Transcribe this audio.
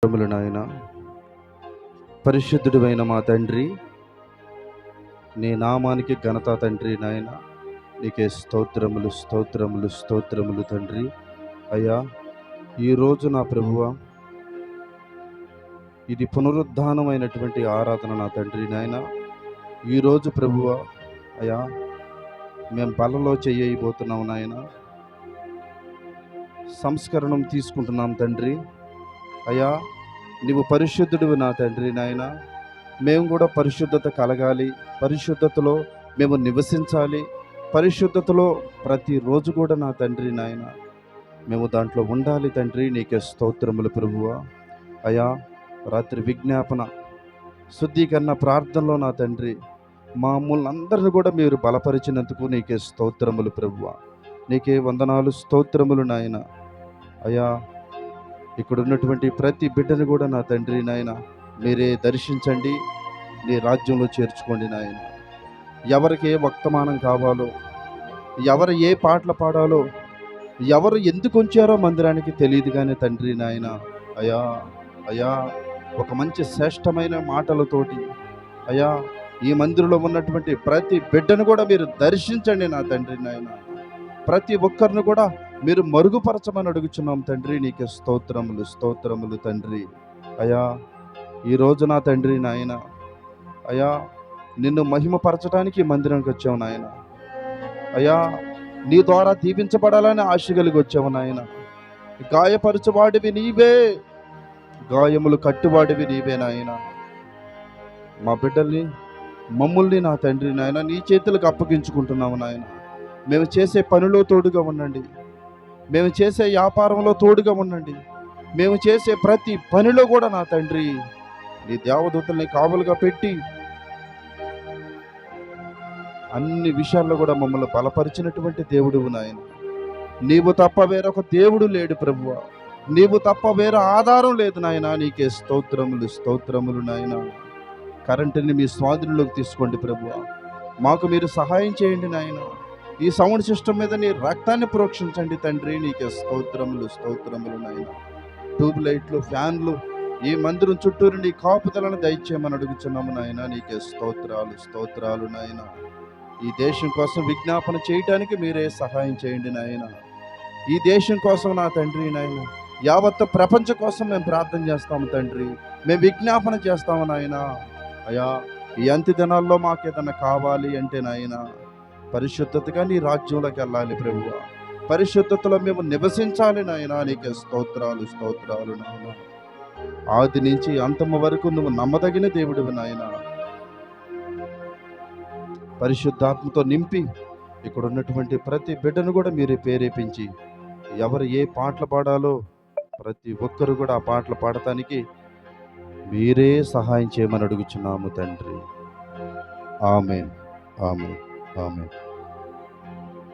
స్తోత్రములు నాయన, పరిశుద్ధుడైన మా తండ్రి, నీ నామానికి ఘనత తండ్రి. నాయన నీకే స్తోత్రములు స్తోత్రములు స్తోత్రములు తండ్రి. అయ్యా, ఈరోజు నా ప్రభువ, ఇది పునరుద్ధానమైనటువంటి ఆరాధన నా తండ్రి. నాయన ఈరోజు ప్రభువ, అయ్యా మేము బలలో చేయబోతున్నాం నాయన, సంస్కరణం తీసుకుంటున్నాం తండ్రి. అయ్యా, నీవు పరిశుద్ధుడివి నా తండ్రి. నాయన మేము కూడా పరిశుద్ధత కలగాలి, పరిశుద్ధతలో మేము నివసించాలి, పరిశుద్ధతలో ప్రతిరోజు కూడా నా తండ్రి నాయన మేము దాంట్లో ఉండాలి తండ్రి. నీకే స్తోత్రములు ప్రభువా. అయ్యా, రాత్రి విజ్ఞాపన శుద్ధీకరణ ప్రార్థనలో నా తండ్రి మమ్మల్ని అందరిని కూడా మీరు బలపరిచినందుకు నీకే స్తోత్రములు ప్రభువా. నీకే వందనాలు స్తోత్రములు నాయన. అయ్యా, ఇక్కడ ఉన్నటువంటి ప్రతి బిడ్డను కూడా నా తండ్రి నాయన మీరే దర్శించండి, నీ రాజ్యంలో చేర్చుకోండి నాయన. ఎవరికి ఏ వర్తమానం కావాలో, ఎవరు ఏ పాటలు పాడాలో, ఎవరు ఎందుకు ఉంచారో మందిరానికి తెలియదు కానీ తండ్రి నాయన, అయ్యా అయ్యా ఒక మంచి శ్రేష్టమైన మాటలతోటి అయ్యా ఈ మందిరంలో ఉన్నటువంటి ప్రతి బిడ్డను కూడా మీరు దర్శించండి నా తండ్రి నాయన. ప్రతి ఒక్కరిని కూడా మీరు మరుగుపరచమని అడుగుచున్నాం తండ్రి. నీకే స్తోత్రములు స్తోత్రములు తండ్రి. అయ్యా, ఈరోజు నా తండ్రి నాయన, అయ్యా నిన్ను మహిమపరచడానికి మందిరానికి వచ్చావు నాయన. అయ్యా, నీ ద్వారా దీవించబడాలని ఆశ కలిగి వచ్చావు నాయన. గాయపరచువాడివి నీవే, గాయములు కట్టువాడివి నీవే నాయన. మా బిడ్డల్ని మమ్మల్ని నా తండ్రి నాయన నీ చేతులకు అప్పగించుకుంటున్నాము నాయన. మేము చేసే పనిలో తోడుగా ఉండండి, మేము చేసే వ్యాపారంలో తోడుగా ఉండండి, మేము చేసే ప్రతి పనిలో కూడా నా తండ్రి నీ దేవదూతల్ని కావలుగా పెట్టి అన్ని విషయాల్లో కూడా మమ్మల్ని బలపరిచినటువంటి దేవుడువు నాయన. నీవు తప్ప వేరొక దేవుడు లేడు ప్రభువా, నీవు తప్ప వేరే ఆధారం లేదు నాయన. నీకే స్తోత్రములు స్తోత్రములు నాయన. కరెంటుని మీ స్వాధీనంలోకి తీసుకోండి ప్రభువా, మాకు మీరు సహాయం చేయండి నాయన. ఈ సౌండ్ సిస్టమ్ మీద నీ రక్తాన్ని ప్రోక్షించండి తండ్రి. నీకే స్తోత్రములు స్తోత్రములు నాయన. ట్యూబ్ లైట్లు, ఫ్యాన్లు ఈ మందిరం చుట్టూరు నీ కాపుదలను దయచేయమని అడుగుచున్నాము నాయన. నీకే స్తోత్రాలు స్తోత్రాలు నాయన. ఈ దేశం కోసం విజ్ఞాపన చేయటానికి మీరే సహాయం చేయండి నాయన. ఈ దేశం కోసం నా తండ్రి నాయన, యావత్ ప్రపంచం కోసం మేము ప్రార్థన చేస్తాము తండ్రి, మేము విజ్ఞాపన చేస్తాము నాయన. అయ్యా, ఈ అంత్య దినాల్లో మాకేదన్నా కావాలి అంటే నాయన పరిశుద్ధతగా నీ రాజ్యంలోకి వెళ్ళాలి ప్రభువా, పరిశుద్ధతలో మేము నివసించాలి నాయన. నీకే స్తోత్రాలు స్తోత్రాలు నాయన. ఆది నుంచి అంతము వరకు నువ్వు నమ్మదగిన దేవుడివి నాయన. పరిశుద్ధాత్మతో నింపి ఇక్కడ ఉన్నటువంటి ప్రతి బిడ్డను కూడా మీరే ప్రేరేపించి ఎవరు ఏ పాటలు పాడాలో ప్రతి ఒక్కరు కూడా ఆ పాటలు పాడటానికి మీరే సహాయం చేయమని అడుగుచున్నాము తండ్రి. ఆమేన్ ఆమేన్ ఆమేన్.